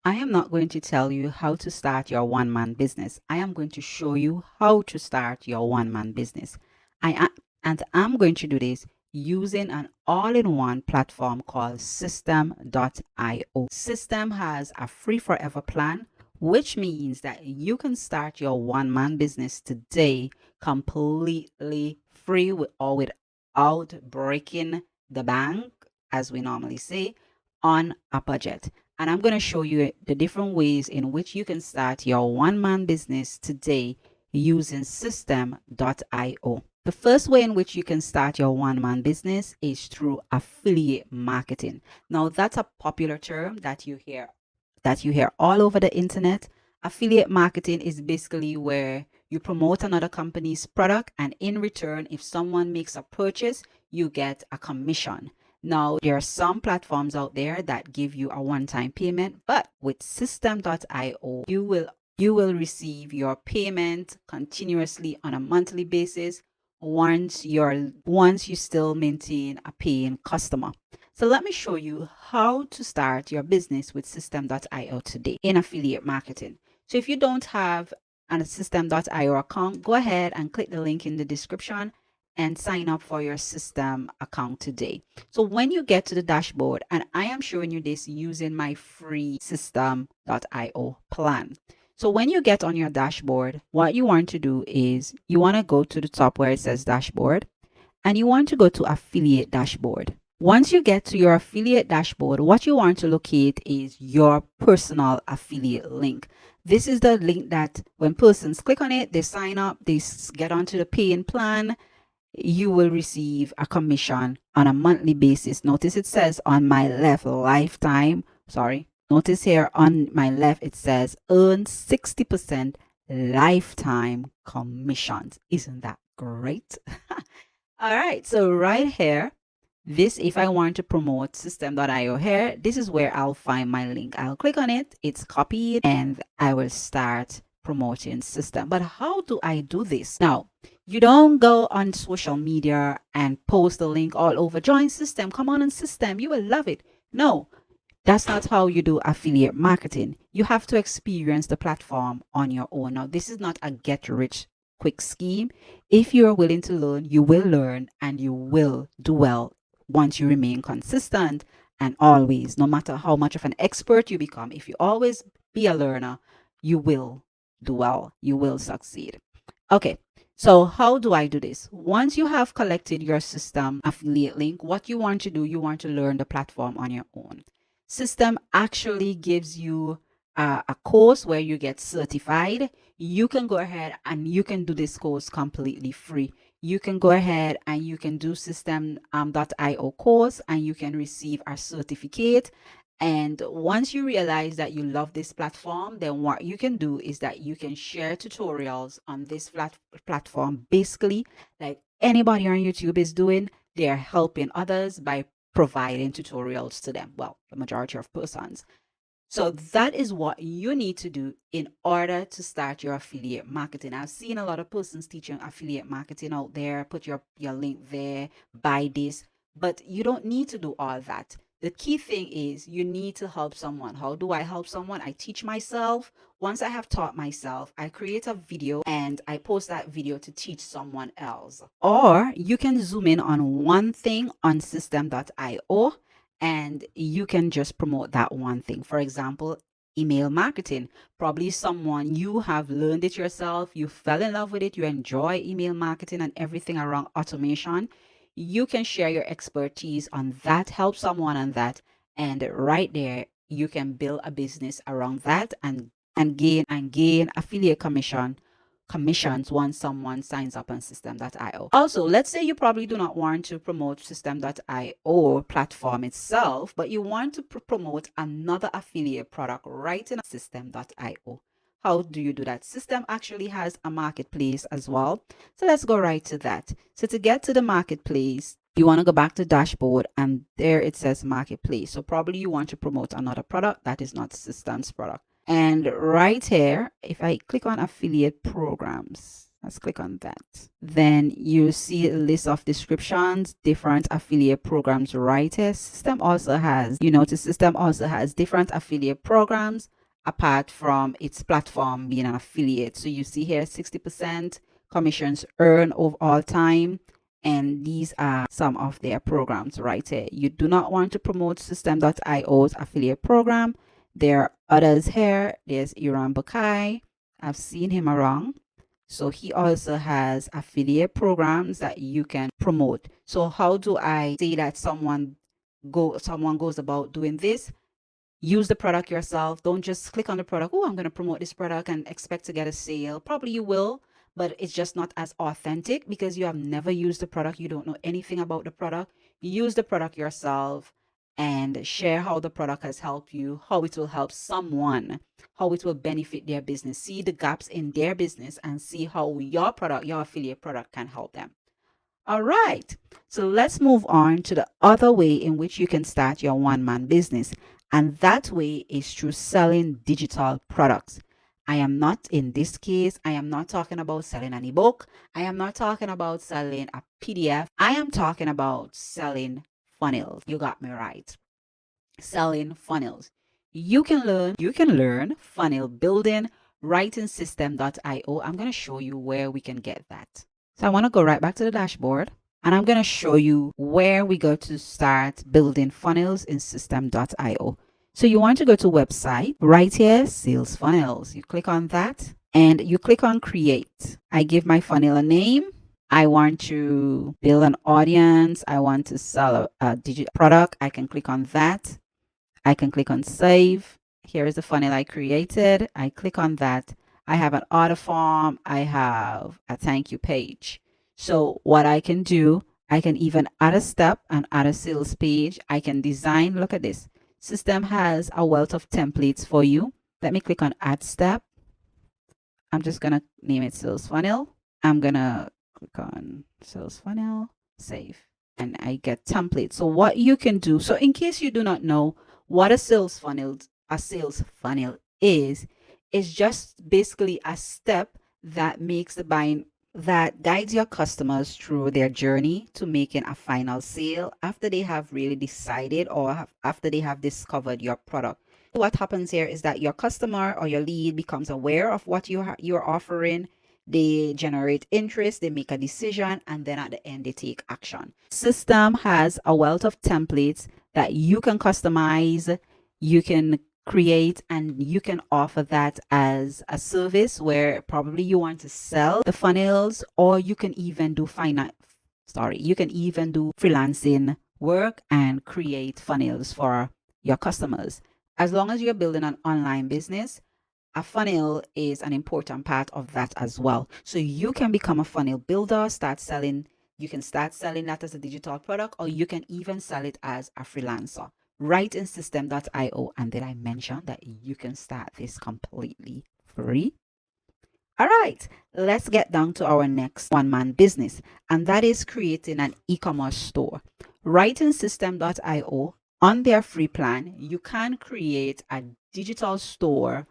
I am not going to tell you how to start your one-man business. I am going to show you how to start your one-man business. I am, and I'm going to do this using an all-in-one platform called System.io. System has a free forever plan, which means that you can start your one-man business today completely free or without breaking the bank, as we normally say, on a budget. And I'm going to show you the different ways in which you can start your one-man business today using System.io. The first way in which you can start your one-man business is through affiliate marketing. Now, that's a popular term that you hear all over the internet. Affiliate marketing is basically where you promote another company's product, and in return, if someone makes a purchase, you get a commission. Now, there are some platforms out there that give you a one-time payment, but with System.io, you will receive your payment continuously on a monthly basis once you still maintain a paying customer. So let me show you how to start your business with System.io today in affiliate marketing. So if you don't have a System.io account, go ahead and click the link in the description and sign up for your System account today. So when you get to the dashboard, and I am showing you this using my free System.io plan. So when you get on your dashboard, what you want to do is you want to go to the top where it says dashboard, and you want to go to affiliate dashboard. Once you get to your affiliate dashboard, what you want to locate is your personal affiliate link. This is the link that when persons click on it, they sign up, they get onto the paying plan, you will receive a commission on a monthly basis. Notice it says on my left lifetime. Sorry. Notice here on my left it says earn 60% lifetime commissions. Isn't that great? All right. So right here, if I want to promote System.io here, this is where I'll find my link. I'll click on it. It's copied and I will start promoting System. But how do I do this? Now, you don't go on social media and post the link all over. Join System. Come on System. You will love it. No, that's not how you do affiliate marketing. You have to experience the platform on your own. Now, this is not a get rich quick scheme. If you're willing to learn, you will learn and you will do well once you remain consistent. And always, no matter how much of an expert you become, if you always be a learner, you will do well. You will succeed. Okay. So how do I do this? Once you have collected your System affiliate link, what you want to do, you want to learn the platform on your own. System actually gives you a course where you get certified. You can go ahead and you can do this course completely free. You can go ahead and you can do System.io course and you can receive a certificate. And once you realize that you love this platform, then what you can do is that you can share tutorials on this platform. Basically, like anybody on YouTube is doing, they're helping others by providing tutorials to them. Well, the majority of persons. So that is what you need to do in order to start your affiliate marketing. I've seen a lot of persons teaching affiliate marketing out there. Put your link there, buy this, but you don't need to do all that. The key thing is you need to help someone. How do I help someone? I teach myself. Once I have taught myself, I create a video and I post that video to teach someone else. Or you can zoom in on one thing on System.io and you can just promote that one thing. For example, email marketing. Probably someone you have learned it yourself, you fell in love with it, you enjoy email marketing and everything around automation. You can share your expertise on that, help someone on that, and right there you can build a business around that and gain affiliate commissions once someone signs up on System.io. Also, let's say you probably do not want to promote System.io platform itself, but you want to promote another affiliate product right in System.io. How do you do that? System actually has a marketplace as well. So let's go right to that. So to get to the marketplace, you want to go back to dashboard and there it says marketplace. So probably you want to promote another product that is not System's product. And right here, if I click on affiliate programs, Let's click on that. Then you see a list of descriptions, different affiliate programs right here. System also has, you notice System also has different affiliate programs apart from its platform being an affiliate. So you see here 60% commissions earned over all time. And these are some of their programs right here. You do not want to promote System.io's affiliate program. There are others here. There's Iran Bukai. I've seen him around. So he also has affiliate programs that you can promote. So how do I say that someone goes about doing this? Use the product yourself. Don't just click on the product. Oh, I'm going to promote this product and expect to get a sale. Probably you will, but it's just not as authentic because you have never used the product. You don't know anything about the product. Use the product yourself and share how the product has helped you, how it will help someone, how it will benefit their business. See the gaps in their business and see how your product, your affiliate product, can help them. All right, so let's move on to the other way in which you can start your one-man business. And that way is through selling digital products. I am not, in this case, I am not talking about selling an ebook. I am not talking about selling a PDF. I am talking about selling funnels. You got me right. Selling funnels. You can learn funnel building right in System.io. I'm going to show you where we can get that. So I want to go right back to the dashboard and I'm going to show you where we go to start building funnels in System.io. So you want to go to website right here, sales funnels. You click on that and you click on create. I give my funnel a name. I want to build an audience. I want to sell a digital product. I can click on that. I can click on save. Here is the funnel I created. I click on that. I have an order form. I have a thank you page. So what I can do, I can even add a step and add a sales page. I can design, look at this. System has a wealth of templates for you. Let me click on add step. I'm just going to name it sales funnel. I'm going to click on sales funnel, save, and I get templates. So what you can do, so in case you do not know what a sales funnel is just basically a step that makes the buying, that guides your customers through their journey to making a final sale after they have really decided or after they have discovered your product. What happens here is that your customer or your lead becomes aware of what you're offering. They generate interest, they make a decision, and then at the end they take action. System has a wealth of templates that you can customize, you can create, and you can offer that as a service where probably you want to sell the funnels, or you can even do freelancing work and create funnels for your customers. As long as you're building an online business, a funnel is an important part of that as well. So you can become a funnel builder, start selling. You can start selling that as a digital product, or you can even sell it as a freelancer right in System.io. And then I mentioned that you can start this completely free. All right, let's get down to our next one-man business, and that is creating an e-commerce store. Right in System.io, on their free plan, you can create a digital store.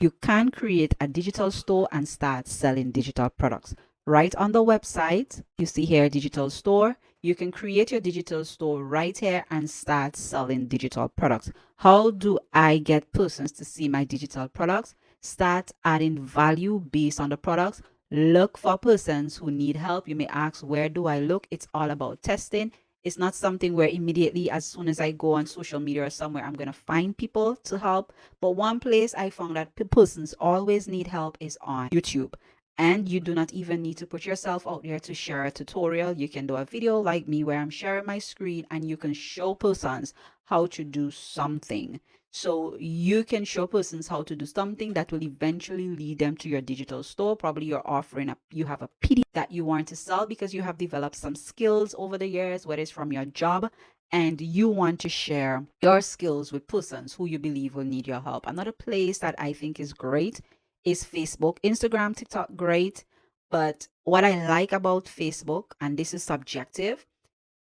You can create a digital store and start selling digital products. Right on the website, you see here digital store. You can create your digital store right here and start selling digital products. How do I get persons to see my digital products? Start adding value based on the products. Look for persons who need help. You may ask, where do I look? It's all about testing. It's not something where immediately as soon as I go on social media or somewhere, I'm going to find people to help. But one place I found that persons always need help is on YouTube. And you do not even need to put yourself out there to share a tutorial. You can do a video like me where I'm sharing my screen and you can show persons how to do something. So you can show persons how to do something that will eventually lead them to your digital store. Probably you have a PDF that you want to sell because you have developed some skills over the years, whether it's from your job, and you want to share your skills with persons who you believe will need your help. Another place that I think is great is Facebook. Instagram, TikTok, great. But what I like about Facebook, and this is subjective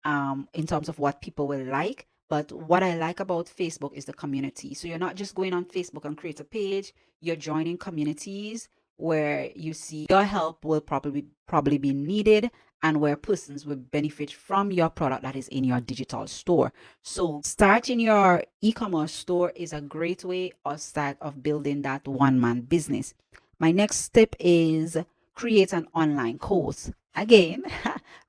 in terms of what people will like, but what I like about Facebook is the community. So you're not just going on Facebook and create a page, you're joining communities where you see your help will probably be needed, and where persons will benefit from your product that is in your digital store. So starting your e-commerce store is a great way or start of building that one-man business. My next step is create an online course. Again,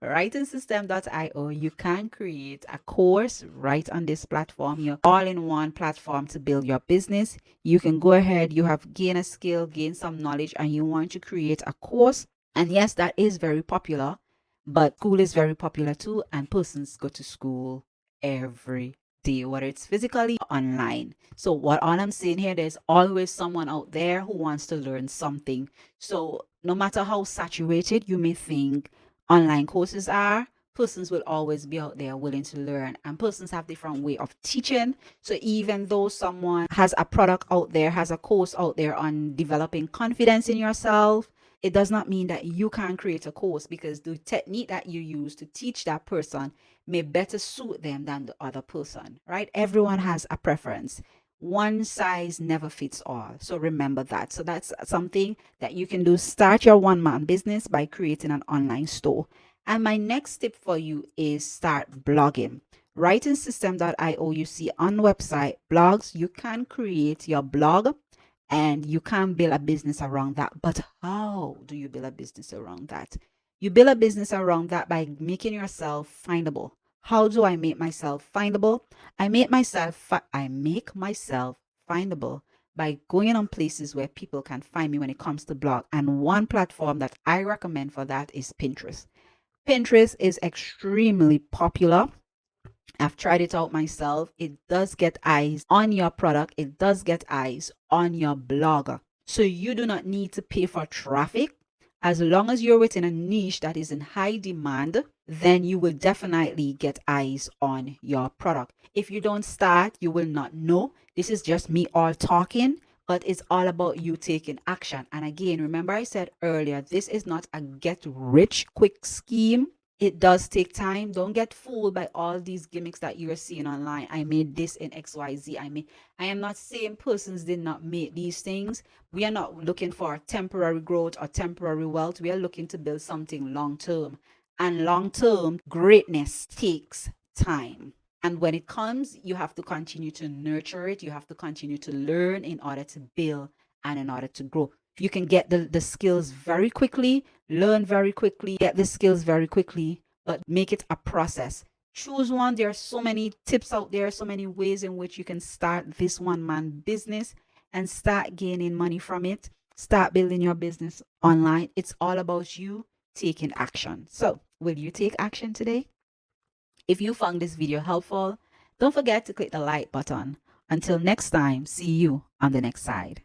writingsystem.io, you can create a course right on this platform, your all-in-one platform to build your business. You can go ahead, you have gained a skill, gained some knowledge, and you want to create a course. And yes, that is very popular, but school is very popular too, and persons go to school every day, whether it's physically or online. So what all I'm saying here, there's always someone out there who wants to learn something. So no matter how saturated you may think online courses are, persons will always be out there willing to learn, and persons have different way of teaching. So even though someone has a product out there, has a course out there on developing confidence in yourself, it does not mean that you can't create a course, because the technique that you use to teach that person may better suit them than the other person, right? Everyone has a preference. One size never fits all. So remember that. So that's something that you can do. Start your one-man business by creating an online store. And my next tip for you is start blogging. Writingsystem.io, you see on website blogs, you can create your blog and you can build a business around that. But how do you build a business around that? You build a business around that by making yourself findable. How do I make myself findable? I make myself findable by going on places where people can find me when it comes to blog. And one platform that I recommend for that is Pinterest. Pinterest is extremely popular. I've tried it out myself. It does get eyes on your product. It does get eyes on your blog. So you do not need to pay for traffic. As long as you're within a niche that is in high demand, then you will definitely get eyes on your product. If you don't start, you will not know. This is just me all talking, but it's all about you taking action. And again, remember I said earlier, this is not a get rich quick scheme. It does take time. Don't get fooled by all these gimmicks that you're seeing online. I made this in XYZ. I am not saying persons did not make these things. We are not looking for temporary growth or temporary wealth. We are looking to build something long term. And long term greatness takes time. And when it comes, you have to continue to nurture it. You have to continue to learn in order to build and in order to grow. You can get the skills very quickly, learn very quickly, get the skills very quickly, but make it a process. Choose one. There are so many tips out there, so many ways in which you can start this one-man business and start gaining money from it. Start building your business online. It's all about you taking action. So, will you take action today? If you found this video helpful, don't forget to click the like button. Until next time, see you on the next side.